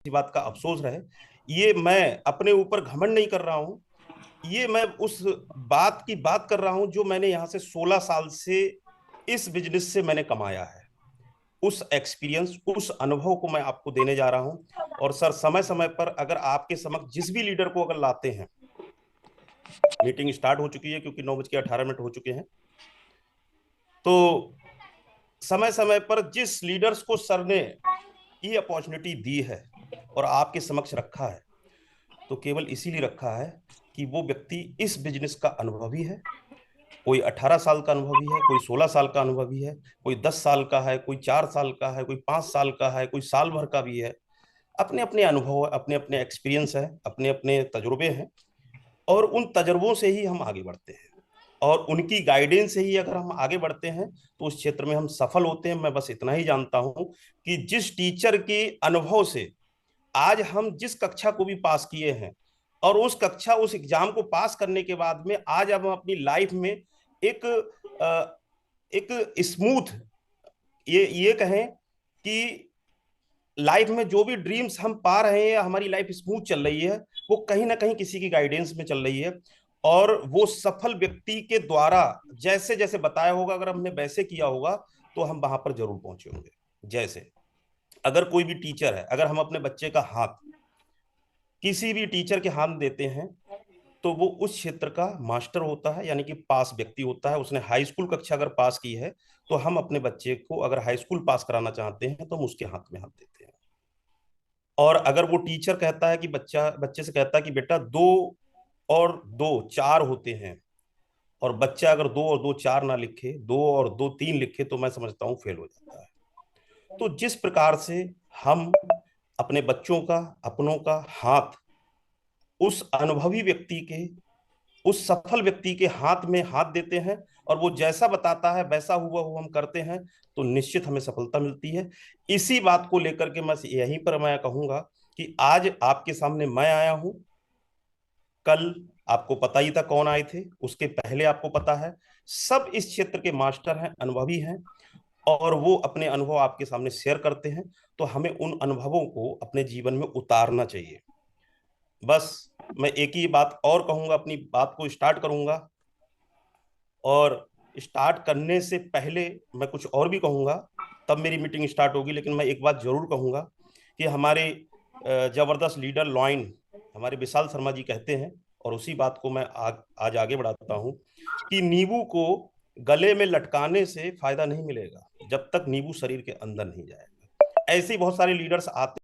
इसी बात का अफसोस रहे। ये मैं अपने ऊपर घमंड नहीं कर रहा हूँ, ये मैं उस बात की बात कर रहा हूं जो मैंने यहां से 16 साल से इस बिजनेस से मैंने कमाया है। उस एक्सपीरियंस, उस अनुभव को मैं आपको देने जा रहा हूं। और सर, समय समय पर अगर आपके समक्ष जिस भी लीडर को अगर लाते हैं, मीटिंग स्टार्ट हो चुकी है क्योंकि 9:18 हो चुके हैं, तो समय समय पर जिस लीडर्स को सर ने ये अपॉर्चुनिटी दी है और आपके समक्ष रखा है, तो केवल इसीलिए रखा है कि वो व्यक्ति इस बिजनेस का अनुभवी है। कोई 18 साल का अनुभवी है, कोई 16 साल का अनुभवी है, कोई 10 साल का है, कोई 4 साल का है, कोई 5 साल का है, कोई साल भर का भी है। अपने अपने अनुभव है, अपने अपने एक्सपीरियंस है, अपने अपने तजुर्बे हैं। और उन तजुर्बों से ही हम आगे बढ़ते हैं, और उनकी गाइडेंस से ही अगर हम आगे बढ़ते हैं तो उस क्षेत्र में हम सफल होते हैं। मैं बस इतना ही जानता हूं कि जिस टीचर के अनुभव से आज हम जिस कक्षा को भी पास किए हैं, और उस कक्षा, उस एग्जाम को पास करने के बाद में आज हम अपनी लाइफ में एक एक स्मूथ, ये कहें कि लाइफ में जो भी ड्रीम्स हम पा रहे हैं, हमारी लाइफ स्मूथ चल रही है, वो कहीं ना कहीं किसी की गाइडेंस में चल रही है। और वो सफल व्यक्ति के द्वारा जैसे जैसे बताया होगा, अगर हमने वैसे किया होगा तो हम वहां पर जरूर पहुंचे होंगे। जैसे अगर कोई भी टीचर है, अगर हम अपने बच्चे का हाथ किसी भी टीचर के हाथ देते हैं, तो वो उस क्षेत्र का मास्टर होता है, यानी कि पास व्यक्ति होता है। उसने हाई स्कूल कक्षा अगर पास की है, तो हम अपने बच्चे को अगर हाई स्कूल पास कराना चाहते हैं तो हम उसके हाथ में हाथ देते हैं। और अगर वो टीचर कहता है कि बच्चे से कहता है कि बेटा, दो और दो चार होते हैं, और बच्चा अगर दो और दो चार ना लिखे, दो और दो तीन लिखे, तो मैं समझता हूँ फेल हो जाता है। तो जिस प्रकार से हम अपने बच्चों का, अपनों का हाथ उस अनुभवी व्यक्ति के, उस सफल व्यक्ति के हाथ में हाथ देते हैं, और वो जैसा बताता है वैसा हुआ हुआ हम करते हैं, तो निश्चित हमें सफलता मिलती है। इसी बात को लेकर के मैं यहीं पर मैं कहूंगा कि आज आपके सामने मैं आया हूं। कल आपको पता ही था कौन आए थे, उसके पहले आपको पता है। सब इस क्षेत्र के मास्टर हैं, अनुभवी हैं, और वो अपने अनुभव आपके सामने शेयर करते हैं। तो हमें उन अनुभवों को अपने जीवन में उतारना चाहिए। बस मैं एक ही बात और कहूंगा, अपनी बात को स्टार्ट करूंगा, और स्टार्ट करने से पहले मैं कुछ और भी कहूंगा, तब मेरी मीटिंग स्टार्ट होगी। लेकिन मैं एक बात जरूर कहूंगा कि हमारे जबरदस्त लीडर लॉइन, हमारे विशाल शर्मा जी कहते हैं, और उसी बात को मैं आज आगे बढ़ाता हूं, कि नींबू को गले में लटकाने से फायदा नहीं मिलेगा जब तक नींबू शरीर के अंदर नहीं जाएगा। ऐसे ही बहुत सारे लीडर्स आते